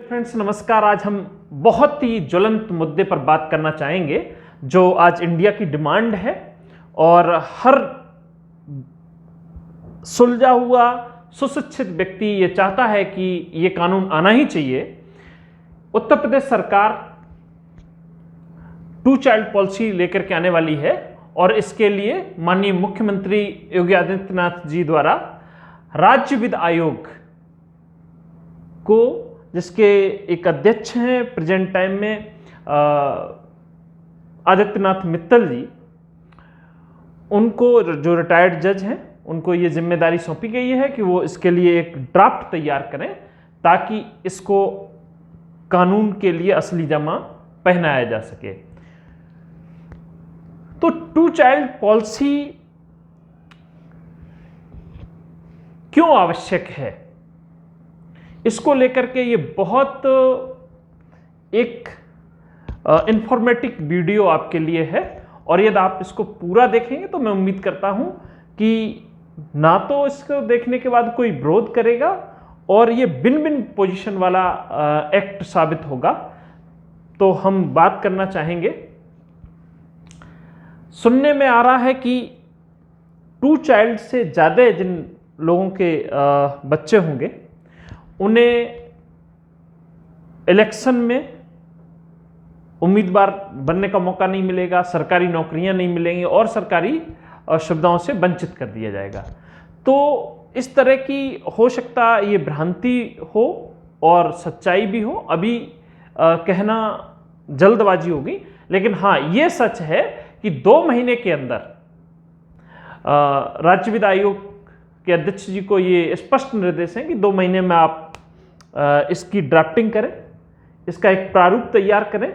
Friends नमस्कार। आज हम बहुत ही ज्वलंत मुद्दे पर बात करना चाहेंगे जो आज इंडिया की डिमांड है और हर सुलझा हुआ सुशिक्षित व्यक्ति ये चाहता है कि ये कानून आना ही चाहिए। उत्तर प्रदेश सरकार टू चाइल्ड पॉलिसी लेकर के आने वाली है और इसके लिए माननीय मुख्यमंत्री योगी आदित्यनाथ जी द्वारा राज्य वित्त आयोग को, जिसके एक अध्यक्ष हैं प्रेजेंट टाइम में आदित्यनाथ मित्तल जी, उनको जो रिटायर्ड जज हैं उनको ये जिम्मेदारी सौंपी गई है कि वो इसके लिए एक ड्राफ्ट तैयार करें ताकि इसको कानून के लिए असली जमा पहनाया जा सके। तो टू चाइल्ड पॉलिसी क्यों आवश्यक है, इसको लेकर के ये बहुत एक इंफॉर्मेटिव वीडियो आपके लिए है और यदि आप इसको पूरा देखेंगे तो मैं उम्मीद करता हूं कि ना तो इसको देखने के बाद कोई विरोध करेगा और ये बिन बिन पोजीशन वाला एक्ट साबित होगा। तो हम बात करना चाहेंगे, सुनने में आ रहा है कि टू चाइल्ड से ज़्यादा जिन लोगों के बच्चे होंगे उन्हें इलेक्शन में उम्मीदवार बनने का मौका नहीं मिलेगा, सरकारी नौकरियां नहीं मिलेंगी और सरकारी सुविधाओं से वंचित कर दिया जाएगा। तो इस तरह की हो सकता ये भ्रांति हो और सच्चाई भी हो, अभी कहना जल्दबाजी होगी, लेकिन हाँ ये सच है कि 2 महीने के अंदर राज्य वित्त आयोग के अध्यक्ष जी को ये स्पष्ट निर्देश है कि 2 महीने में आप इसकी ड्राफ्टिंग करें, इसका एक प्रारूप तैयार करें।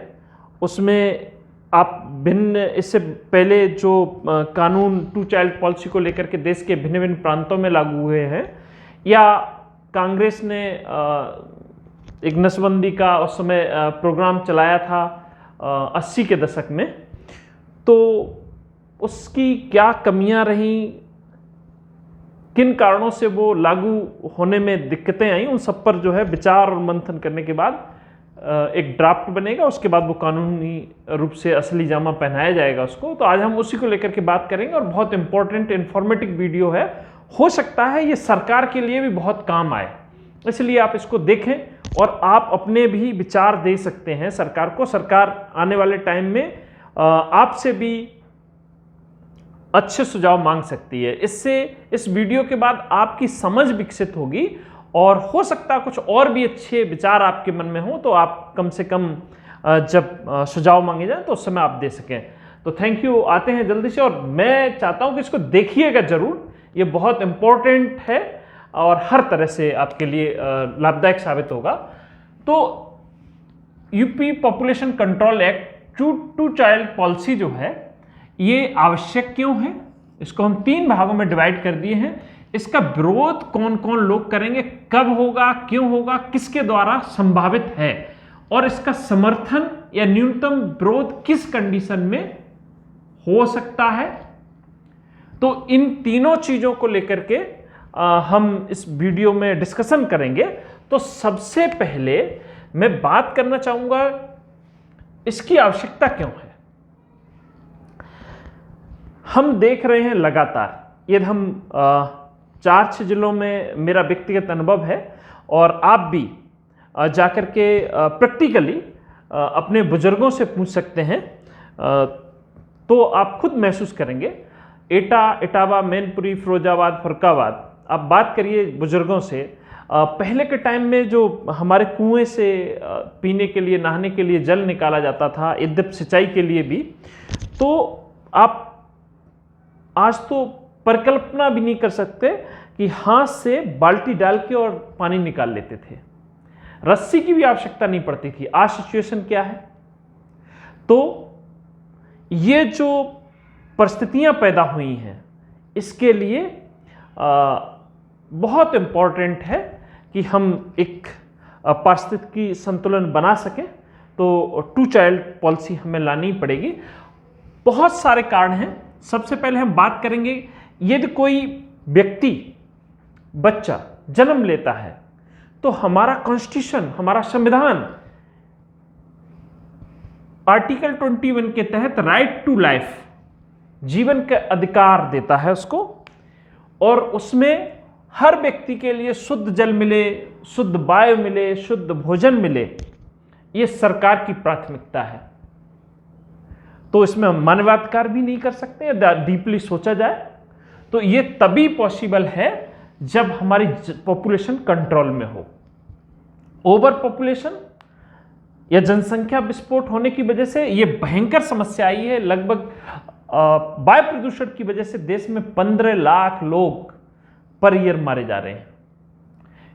उसमें आप भिन्न, इससे पहले जो कानून टू चाइल्ड पॉलिसी को लेकर के देश के भिन्न भिन्न प्रांतों में लागू हुए हैं या कांग्रेस ने एक नसबंदी का उस समय प्रोग्राम चलाया था 80 के दशक में, तो उसकी क्या कमियां रहीं, किन कारणों से वो लागू होने में दिक्कतें आई, उन सब पर जो है विचार और मंथन करने के बाद एक ड्राफ्ट बनेगा। उसके बाद वो कानूनी रूप से असली जामा पहनाया जाएगा उसको। तो आज हम उसी को लेकर के बात करेंगे और बहुत इंपॉर्टेंट इन्फॉर्मेटिव वीडियो है, हो सकता है ये सरकार के लिए भी बहुत काम आए, इसलिए आप इसको देखें और आप अपने भी विचार दे सकते हैं सरकार को। सरकार आने वाले टाइम में आपसे भी अच्छे सुझाव मांग सकती है। इससे इस वीडियो के बाद आपकी समझ विकसित होगी और हो सकता है कुछ और भी अच्छे विचार आपके मन में हो, तो आप कम से कम जब सुझाव मांगे जाए तो उस समय आप दे सकें। तो थैंक यू। आते हैं जल्दी से, और मैं चाहता हूं कि इसको देखिएगा जरूर, ये बहुत इंपॉर्टेंट है और हर तरह से आपके लिए लाभदायक साबित होगा। तो UP population control act two child policy जो है ये आवश्यक क्यों है, इसको हम 3 भागों में डिवाइड कर दिए हैं। इसका विरोध कौन कौन लोग करेंगे, कब होगा, क्यों होगा, किसके द्वारा संभावित है और इसका समर्थन या न्यूनतम विरोध किस कंडीशन में हो सकता है। तो इन तीनों चीजों को लेकर के हम इस वीडियो में डिस्कशन करेंगे। तो सबसे पहले मैं बात करना चाहूंगा इसकी आवश्यकता क्यों है। हम देख रहे हैं लगातार, यदि हम 4-6 जिलों में मेरा व्यक्तिगत अनुभव है और आप भी जाकर के प्रैक्टिकली अपने बुजुर्गों से पूछ सकते हैं, तो आप खुद महसूस करेंगे। एटा, इटावा, मैनपुरी, फिरोजाबाद, फरुखाबाद, आप बात करिए बुजुर्गों से। पहले के टाइम में जो हमारे कुएं से पीने के लिए, नहाने के लिए जल निकाला जाता था, यद्यप सिंचाई के लिए भी, तो आप आज तो परिकल्पना भी नहीं कर सकते कि हाथ से बाल्टी डाल के और पानी निकाल लेते थे, रस्सी की भी आवश्यकता नहीं पड़ती थी। आज सिचुएशन क्या है। तो ये जो परिस्थितियां पैदा हुई हैं इसके लिए बहुत इंपॉर्टेंट है कि हम एक पारिस्थितिकी संतुलन बना सकें। तो टू चाइल्ड पॉलिसी हमें लानी पड़ेगी। बहुत सारे कारण हैं। सबसे पहले हम बात करेंगे, यदि कोई व्यक्ति, बच्चा जन्म लेता है तो हमारा कॉन्स्टिट्यूशन, हमारा संविधान आर्टिकल 21 के तहत राइट टू लाइफ, जीवन का अधिकार देता है उसको, और उसमें हर व्यक्ति के लिए शुद्ध जल मिले, शुद्ध वायु मिले, शुद्ध भोजन मिले, ये सरकार की प्राथमिकता है। तो इसमें हम मानवाधिकार भी नहीं कर सकते, डीपली सोचा जाए तो ये तभी पॉसिबल है जब हमारी पॉपुलेशन कंट्रोल में हो। ओवर पॉपुलेशन या जनसंख्या विस्फोट होने की वजह से ये भयंकर समस्या आई है। लगभग वायु प्रदूषण की वजह से देश में 15 लाख लोग पर ईयर मारे जा रहे हैं।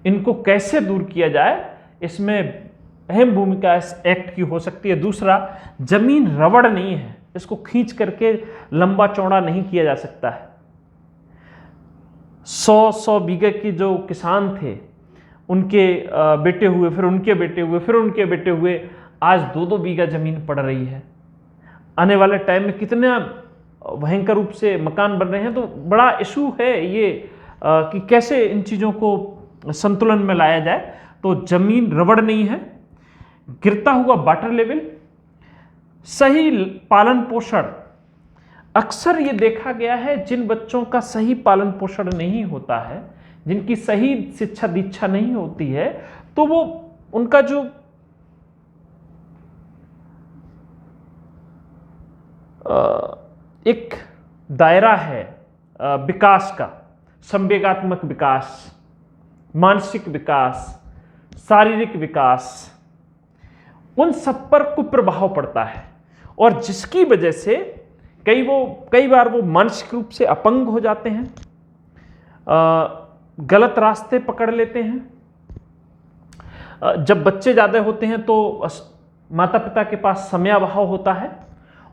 इनको कैसे दूर किया जाए, इसमें अहम भूमिका इस एक्ट की हो सकती है। दूसरा, जमीन रबड़ नहीं है, इसको खींच करके लंबा चौड़ा नहीं किया जा सकता है। 100 बीघे के जो किसान थे, उनके बेटे हुए, फिर उनके बेटे हुए, फिर उनके बेटे हुए, आज 2-2 बीघा जमीन पड़ रही है। आने वाले टाइम में कितने भयंकर रूप से मकान बन रहे हैं। तो बड़ा इशू है ये कि कैसे इन चीज़ों को संतुलन में लाया जाए। तो जमीन रबड़ नहीं है, गिरता हुआ वाटर लेवल, सही पालन पोषण। अक्सर ये देखा गया है जिन बच्चों का सही पालन पोषण नहीं होता है, जिनकी सही शिक्षा दीक्षा नहीं होती है, तो वो उनका जो एक दायरा है विकास का, संवेगात्मक विकास, मानसिक विकास, शारीरिक विकास, उन सब पर कुप्रभाव पड़ता है। और जिसकी वजह से कई बार वो मानसिक रूप से अपंग हो जाते हैं, गलत रास्ते पकड़ लेते हैं। जब बच्चे ज़्यादा होते हैं तो माता पिता के पास समयाभाव होता है,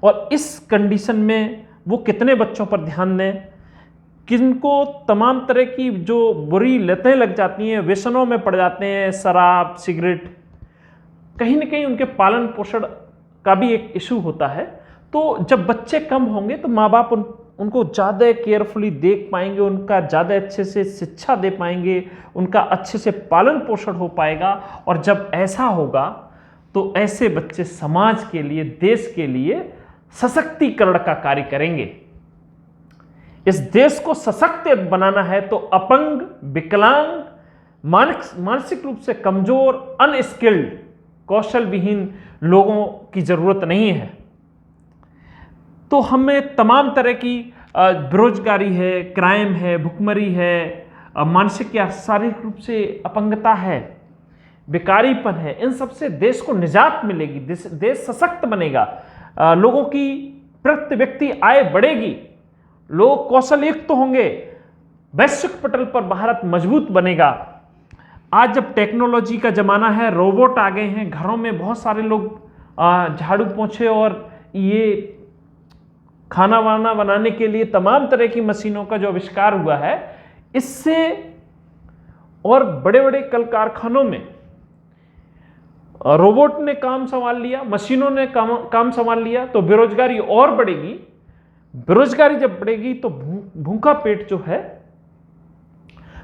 और इस कंडीशन में वो कितने बच्चों पर ध्यान दें, किनको तमाम तरह की जो बुरी लतें लग जाती हैं, व्यसनों में पड़ जाते हैं, शराब, सिगरेट, कहीं ना कहीं उनके पालन पोषण का भी एक इशू होता है। तो जब बच्चे कम होंगे तो माँ बाप उनको ज़्यादा केयरफुली देख पाएंगे, उनका ज़्यादा अच्छे से शिक्षा दे पाएंगे, उनका अच्छे से पालन पोषण हो पाएगा। और जब ऐसा होगा तो ऐसे बच्चे समाज के लिए, देश के लिए सशक्तिकरण का कार्य करेंगे। इस देश को सशक्त बनाना है तो अपंग, विकलांग, मानसिक रूप से कमजोर, अनस्किल्ड, कौशल विहीन लोगों की जरूरत नहीं है। तो हमें तमाम तरह की बेरोजगारी है, क्राइम है, भुखमरी है, मानसिक या शारीरिक रूप से अपंगता है, बेकारीपन है, इन सब से देश को निजात मिलेगी, देश सशक्त बनेगा, लोगों की प्रति व्यक्ति आय बढ़ेगी, लोग कौशल युक्त होंगे, वैश्विक पटल पर भारत मजबूत बनेगा। आज जब टेक्नोलॉजी का जमाना है, रोबोट आ गए हैं, घरों में बहुत सारे लोग झाड़ू पोंछे और ये खाना वाना बनाने के लिए तमाम तरह की मशीनों का जो आविष्कार हुआ है, इससे और बड़े बड़े कल कारखानों में रोबोट ने काम संभाल लिया, मशीनों ने काम संभाल लिया, तो बेरोजगारी और बढ़ेगी। बेरोजगारी जब बढ़ेगी तो भूखा पेट जो है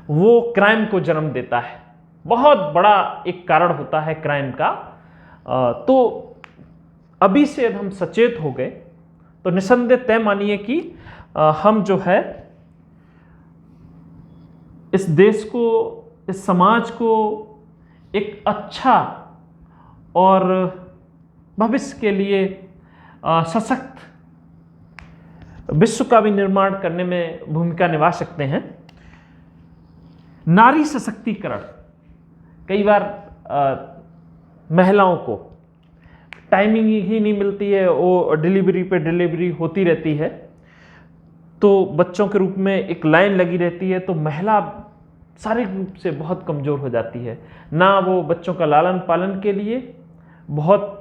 वो क्राइम को जन्म देता है, बहुत बड़ा एक कारण होता है क्राइम का। तो अभी से यदि हम सचेत हो गए तो निसंदेह तय मानिए कि हम जो है इस देश को, इस समाज को एक अच्छा और भविष्य के लिए सशक्त विश्व का भी निर्माण करने में भूमिका निभा सकते हैं। नारी सशक्तिकरण, कई बार महिलाओं को टाइमिंग ही नहीं मिलती है, वो डिलीवरी पे डिलीवरी होती रहती है, तो बच्चों के रूप में एक लाइन लगी रहती है, तो महिला शारीरिक रूप से बहुत कमज़ोर हो जाती है, ना वो बच्चों का लालन पालन के लिए बहुत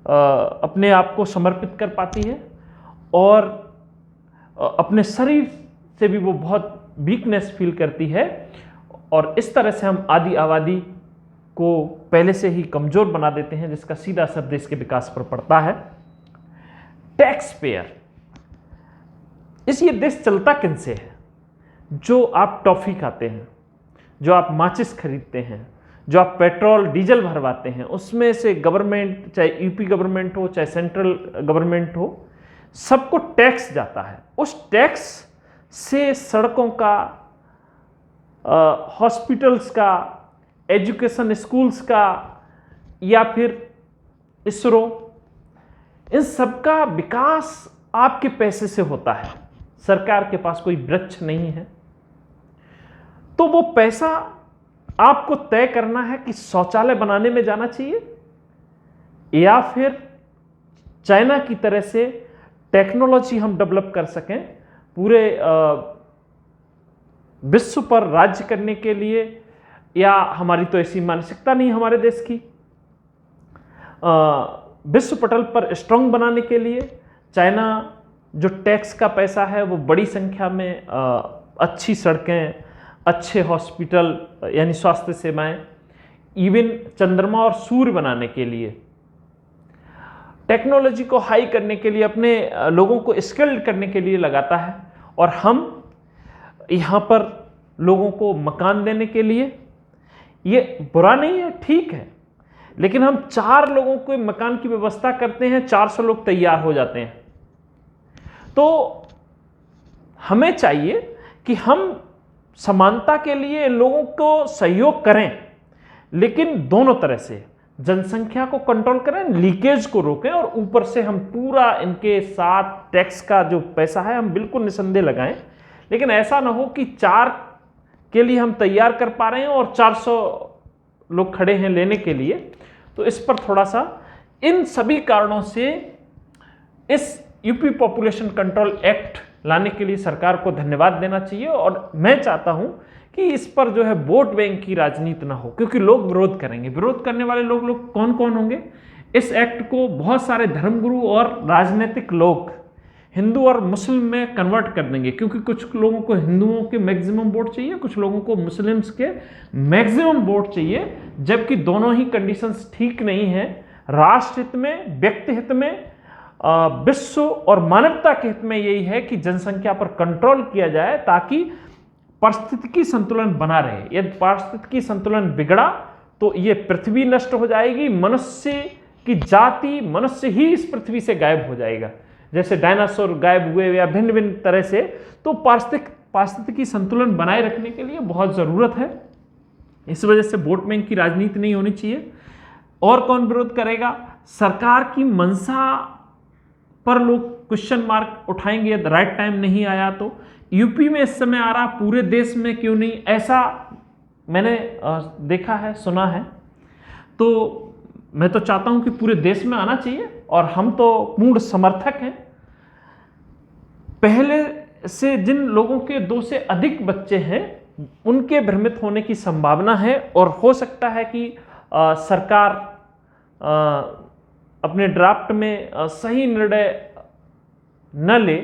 अपने आप को समर्पित कर पाती है, और अपने शरीर से भी वो बहुत वीकनेस फील करती है। और इस तरह से हम आदि आबादी को पहले से ही कमज़ोर बना देते हैं, जिसका सीधा असर देश के विकास पर पड़ता है। टैक्स पेयर, ये देश चलता किन से है? जो आप टॉफ़ी खाते हैं, जो आप माचिस खरीदते हैं, जो आप पेट्रोल डीजल भरवाते हैं उसमें से गवर्नमेंट, चाहे यूपी गवर्नमेंट हो चाहे सेंट्रल गवर्नमेंट हो, सबको टैक्स जाता है। उस टैक्स से सड़कों का, हॉस्पिटल्स का, एजुकेशन स्कूल्स का या फिर इसरो, इन सबका विकास आपके पैसे से होता है। सरकार के पास कोई वृक्ष नहीं है, तो वो पैसा आपको तय करना है कि शौचालय बनाने में जाना चाहिए या फिर चाइना की तरह से टेक्नोलॉजी हम डेवलप कर सकें पूरे विश्व पर राज्य करने के लिए, या हमारी तो ऐसी मानसिकता नहीं हमारे देश की, विश्व पटल पर स्ट्रांग बनाने के लिए चाइना जो टैक्स का पैसा है वो बड़ी संख्या में अच्छी सड़कें, अच्छे हॉस्पिटल यानी स्वास्थ्य सेवाएं, इवन चंद्रमा और सूर्य बनाने के लिए, टेक्नोलॉजी को हाई करने के लिए, अपने लोगों को स्किल्ड करने के लिए लगाता है। और हम यहाँ पर लोगों को मकान देने के लिए, ये बुरा नहीं है, ठीक है, लेकिन हम 4 लोगों को मकान की व्यवस्था करते हैं, 400 लोग तैयार हो जाते हैं। तो हमें चाहिए कि हम समानता के लिए लोगों को सहयोग करें, लेकिन दोनों तरह से जनसंख्या को कंट्रोल करें, लीकेज को रोकें, और ऊपर से हम पूरा इनके साथ टैक्स का जो पैसा है हम बिल्कुल निसंदेह लगाएं। लेकिन ऐसा ना हो कि 4 के लिए हम तैयार कर पा रहे हैं और 400 लोग खड़े हैं लेने के लिए। तो इस पर थोड़ा सा, इन सभी कारणों से इस यूपी पॉपुलेशन कंट्रोल एक्ट लाने के लिए सरकार को धन्यवाद देना चाहिए। और मैं चाहता हूं कि इस पर जो है वोट बैंक की राजनीति ना हो, क्योंकि लोग विरोध करेंगे। विरोध करने वाले लोग कौन कौन होंगे? इस एक्ट को बहुत सारे धर्मगुरु और राजनीतिक लोग हिंदू और मुस्लिम में कन्वर्ट कर देंगे, क्योंकि कुछ लोगों को हिंदुओं के मैक्सिमम वोट चाहिए, कुछ लोगों को मुस्लिम्स के मैक्सिमम वोट चाहिए, जबकि दोनों ही कंडीशंस ठीक नहीं है। राष्ट्र हित में, व्यक्ति हित में, विश्व और मानवता के हित में यही है कि जनसंख्या पर कंट्रोल किया जाए, ताकि पारिस्थितिकी संतुलन बना रहे। यदि पारिस्थितिकी संतुलन बिगड़ा तो ये पृथ्वी नष्ट हो जाएगी, मनुष्य की जाति, मनुष्य ही इस पृथ्वी से गायब हो जाएगा, जैसे डायनासोर गायब हुए या भिन्न भिन्न तरह से। तो पारिस्थितिकी संतुलन बनाए रखने के लिए बहुत जरूरत है। इस वजह से वोट बैंक की राजनीति नहीं होनी चाहिए। और कौन विरोध करेगा? सरकार की मंशा पर लोग क्वेश्चन मार्क उठाएंगे यदि राइट टाइम नहीं आया तो। यूपी में इस समय आ रहा, पूरे देश में क्यों नहीं? ऐसा मैंने देखा है, सुना है। तो मैं तो चाहता हूं कि पूरे देश में आना चाहिए, और हम तो पूर्ण समर्थक हैं। पहले से जिन लोगों के 2 से अधिक बच्चे हैं उनके भ्रमित होने की संभावना है, और हो सकता है कि सरकार अपने ड्राफ्ट में सही निर्णय न ले,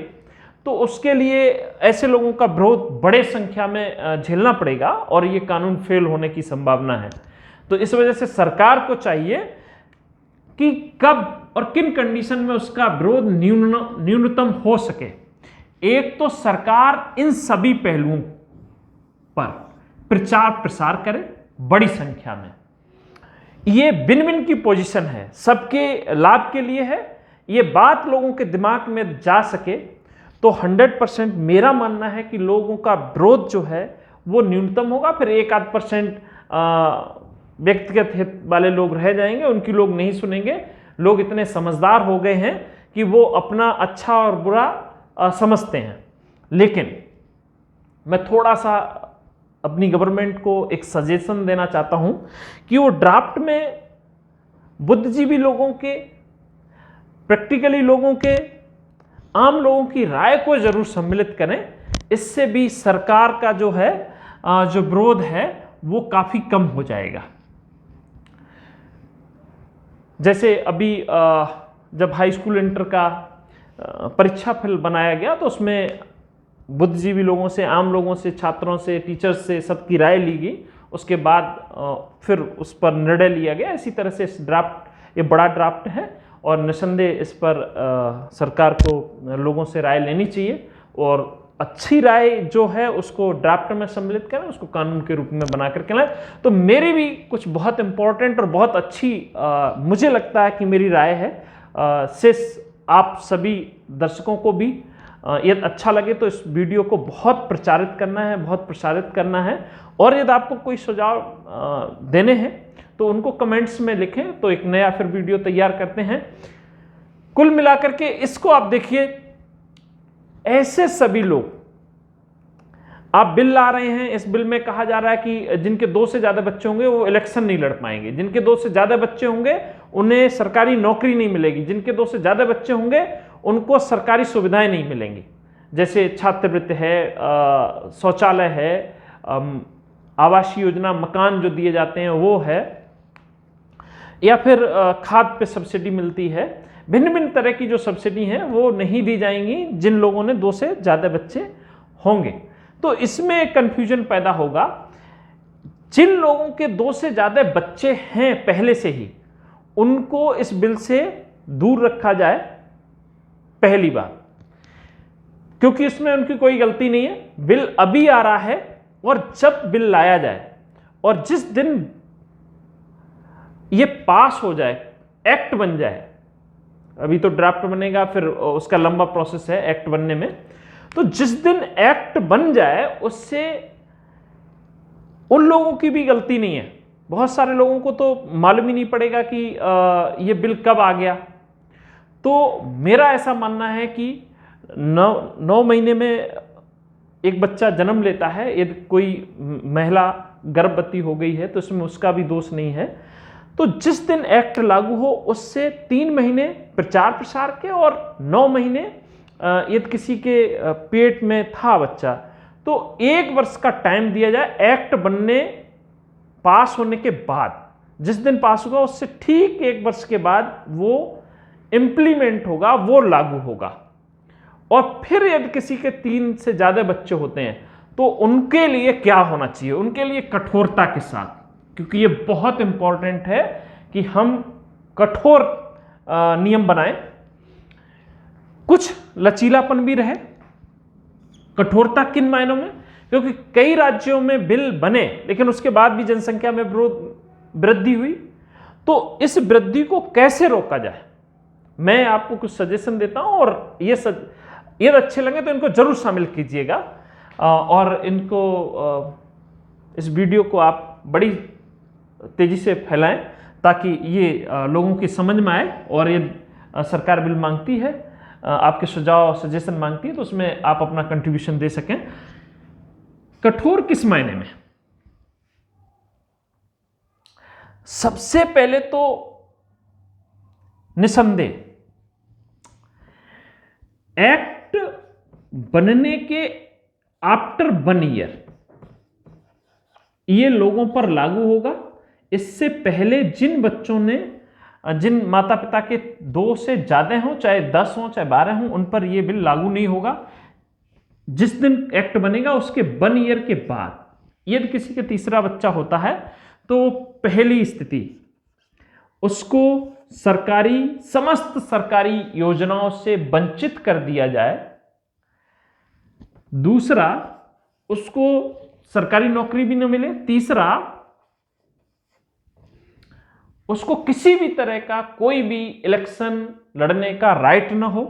तो उसके लिए ऐसे लोगों का विरोध बड़े संख्या में झेलना पड़ेगा और ये कानून फेल होने की संभावना है। तो इस वजह से सरकार को चाहिए कि कब और किन कंडीशन में उसका विरोध न्यूनतम हो सके। एक तो सरकार इन सभी पहलुओं पर प्रचार प्रसार करे बड़ी संख्या में। ये विन विन की पोजीशन है, सबके लाभ के लिए है। ये बात लोगों के दिमाग में जा सके तो 100% मेरा मानना है कि लोगों का विरोध जो है वो न्यूनतम होगा। फिर 1-8% व्यक्तिगत हित वाले लोग रह जाएंगे, उनकी लोग नहीं सुनेंगे। लोग इतने समझदार हो गए हैं कि वो अपना अच्छा और बुरा समझते हैं। लेकिन मैं थोड़ा सा अपनी गवर्नमेंट को एक सजेशन देना चाहता हूं कि वो ड्राफ्ट में बुद्धिजीवी लोगों के, प्रैक्टिकली लोगों के, आम लोगों की राय को जरूर सम्मिलित करें। इससे भी सरकार का जो है जो विरोध है वो काफी कम हो जाएगा। जैसे अभी जब हाई स्कूल इंटर का परीक्षा फल बनाया गया तो उसमें बुद्धिजीवी लोगों से, आम लोगों से, छात्रों से, टीचर्स से सबकी राय ली गई। उसके बाद फिर उस पर निर्णय लिया गया। इसी तरह से इस ड्राफ्ट, ये बड़ा ड्राफ्ट है और निसंदेह इस पर सरकार को लोगों से राय लेनी चाहिए और अच्छी राय जो है उसको ड्राफ्ट में सम्मिलित करें, उसको कानून के रूप में बना करके लाएं। तो मेरी भी कुछ बहुत इंपॉर्टेंट और बहुत अच्छी मुझे लगता है कि मेरी राय है, से आप सभी दर्शकों को भी यदि अच्छा लगे तो इस वीडियो को बहुत प्रचारित करना है, बहुत प्रसारित करना है। और यदि आपको कोई सुझाव देने हैं तो उनको कमेंट्स में लिखें, तो एक नया फिर वीडियो तैयार करते हैं। कुल मिलाकर के इसको आप देखिए, ऐसे सभी लोग, आप बिल ला रहे हैं, इस बिल में कहा जा रहा है कि जिनके 2 से ज्यादा बच्चे होंगे वो इलेक्शन नहीं लड़ पाएंगे, जिनके 2 से ज्यादा बच्चे होंगे उन्हें सरकारी नौकरी नहीं मिलेगी, जिनके 2 से ज्यादा बच्चे होंगे उनको सरकारी सुविधाएं नहीं मिलेंगी, जैसे छात्रवृत्ति है, शौचालय है, आवासीय योजना, मकान जो दिए जाते हैं वो है, या फिर खाद पे सब्सिडी मिलती है। भिन्न भिन्न तरह की जो सब्सिडी हैं वो नहीं दी जाएंगी जिन लोगों ने 2 से ज्यादा बच्चे होंगे। तो इसमें कंफ्यूजन पैदा होगा। जिन लोगों के 2 से ज्यादा बच्चे हैं पहले से ही, उनको इस बिल से दूर रखा जाए, पहली बात, क्योंकि इसमें उनकी कोई गलती नहीं है। बिल अभी आ रहा है और जब बिल लाया जाए और जिस दिन ये पास हो जाए, एक्ट बन जाए, अभी तो ड्राफ्ट बनेगा, फिर उसका लंबा प्रोसेस है एक्ट बनने में, तो जिस दिन एक्ट बन जाए उससे उन लोगों की भी गलती नहीं है। बहुत सारे लोगों को तो मालूम ही नहीं पड़ेगा कि ये बिल कब आ गया। तो मेरा ऐसा मानना है कि 9 महीने में एक बच्चा जन्म लेता है, यदि कोई महिला गर्भवती हो गई है तो इसमें उसका भी दोष नहीं है। तो जिस दिन एक्ट लागू हो उससे 3 महीने प्रचार प्रसार के और 9 महीने यदि किसी के पेट में था बच्चा तो 1 वर्ष का टाइम दिया जाए एक्ट बनने, पास होने के बाद। जिस दिन पास होगा उससे ठीक 1 वर्ष के बाद वो इंप्लीमेंट होगा, वो लागू होगा। और फिर यदि किसी के 3 से ज्यादा बच्चे होते हैं तो उनके लिए क्या होना चाहिए, उनके लिए कठोरता के साथ, क्योंकि ये बहुत इंपॉर्टेंट है कि हम कठोर नियम बनाएं, कुछ लचीलापन भी रहे। कठोरता किन मायनों में, क्योंकि कई राज्यों में बिल बने लेकिन उसके बाद भी जनसंख्या में वृद्धि हुई, तो इस वृद्धि को कैसे रोका जाए, मैं आपको कुछ सजेशन देता हूं। और ये अच्छे लगे तो इनको जरूर शामिल कीजिएगा और इनको इस वीडियो को आप बड़ी तेजी से फैलाएं ताकि ये लोगों की समझ में आए। और ये सरकार बिल मांगती है, आपके सुझाव सजेशन मांगती है, तो उसमें आप अपना कंट्रीब्यूशन दे सकें। कठोर किस मायने में, सबसे पहले तो निसंदेह एक्ट बनने के आफ्टर 1 ईयर ये लोगों पर लागू होगा। इससे पहले जिन बच्चों ने, जिन माता पिता के 2 से ज्यादा हों, चाहे 10 हों चाहे 12 हों, उन पर यह बिल लागू नहीं होगा। जिस दिन एक्ट बनेगा उसके 1 ईयर के बाद यदि किसी के तीसरा बच्चा होता है तो पहली स्थिति उसको समस्त सरकारी योजनाओं से वंचित कर दिया जाए। दूसरा, उसको सरकारी नौकरी भी न मिले। तीसरा, उसको किसी भी तरह का कोई भी इलेक्शन लड़ने का राइट न हो।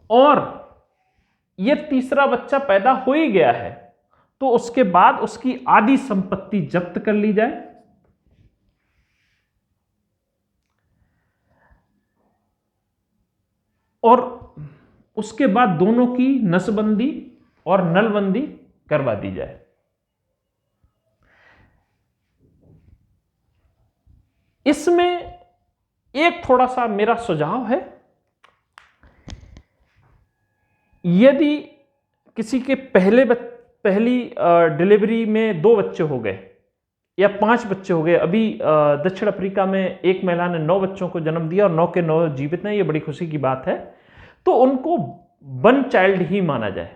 और यह तीसरा बच्चा पैदा हो ही गया है तो उसके बाद उसकी आधी संपत्ति जब्त कर ली जाए। और उसके बाद दोनों की नसबंदी और नलबंदी करवा दी जाए। इसमें एक थोड़ा सा मेरा सुझाव है, यदि किसी के पहली डिलीवरी में 2 बच्चे हो गए या 5 बच्चे हो गए, अभी दक्षिण अफ्रीका में एक महिला ने 9 बच्चों को जन्म दिया और 9 के 9 जीवित हैं, ये बड़ी खुशी की बात है, तो उनको 1 चाइल्ड ही माना जाए।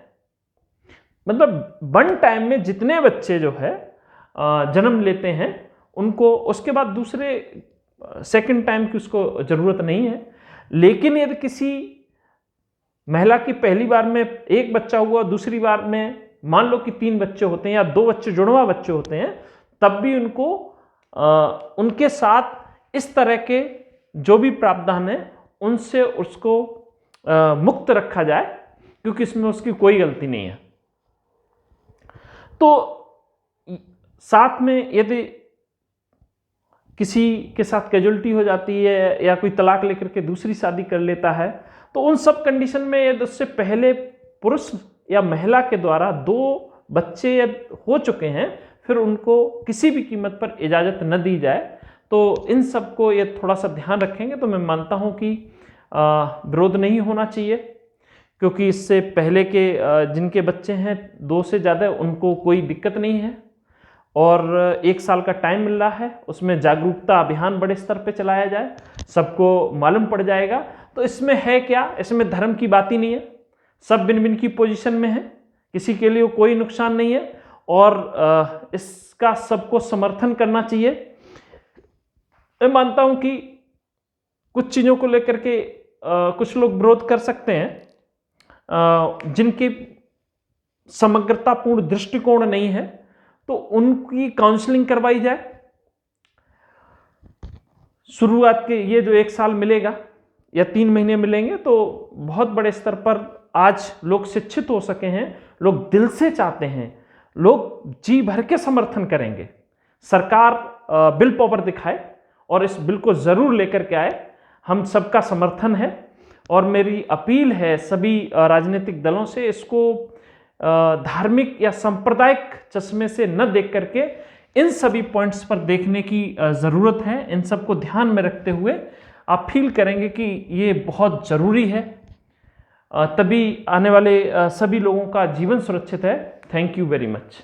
मतलब 1 टाइम में जितने बच्चे जो है जन्म लेते हैं उनको, उसके बाद दूसरे सेकंड टाइम की उसको जरूरत नहीं है। लेकिन यदि किसी महिला की पहली बार में एक बच्चा हुआ, दूसरी बार में मान लो कि 3 बच्चे होते हैं या 2 बच्चे जुड़वा बच्चे होते हैं, तब भी उनको उनके साथ इस तरह के जो भी प्रावधान है उनसे उसको मुक्त रखा जाए, क्योंकि इसमें उसकी कोई गलती नहीं है। तो साथ में यदि किसी के साथ कैजुअलिटी हो जाती है या कोई तलाक लेकर के दूसरी शादी कर लेता है, तो उन सब कंडीशन में यदि उससे पहले पुरुष या महिला के द्वारा 2 बच्चे हो चुके हैं, फिर उनको किसी भी कीमत पर इजाज़त न दी जाए। तो इन सब को ये थोड़ा सा ध्यान रखेंगे तो मैं मानता हूँ कि विरोध नहीं होना चाहिए, क्योंकि इससे पहले के जिनके बच्चे हैं 2 से ज़्यादा, उनको कोई दिक्कत नहीं है और 1 साल का टाइम मिल रहा है, उसमें जागरूकता अभियान बड़े स्तर पे चलाया जाए, सबको मालूम पड़ जाएगा। तो इसमें है क्या, इसमें धर्म की बात ही नहीं है, सब भिन्न भिन्न की पोजीशन में है, किसी के लिए कोई नुकसान नहीं है और इसका सबको समर्थन करना चाहिए। मैं मानता हूं कि कुछ चीज़ों को लेकर के कुछ लोग विरोध कर सकते हैं जिनकी समग्रतापूर्ण दृष्टिकोण नहीं है, तो उनकी काउंसलिंग करवाई जाए। शुरुआत के ये जो 1 साल मिलेगा या 3 महीने मिलेंगे, तो बहुत बड़े स्तर पर आज लोग शिक्षित हो सके हैं, लोग दिल से चाहते हैं, लोग जी भर के समर्थन करेंगे। सरकार बिल पावर दिखाए और इस बिल को जरूर लेकर के आए, हम सबका समर्थन है। और मेरी अपील है सभी राजनीतिक दलों से, इसको धार्मिक या सांप्रदायिक चश्मे से न देख करके इन सभी पॉइंट्स पर देखने की ज़रूरत है। इन सब को ध्यान में रखते हुए आप फील करेंगे कि ये बहुत ज़रूरी है, तभी आने वाले सभी लोगों का जीवन सुरक्षित है। Thank you very much.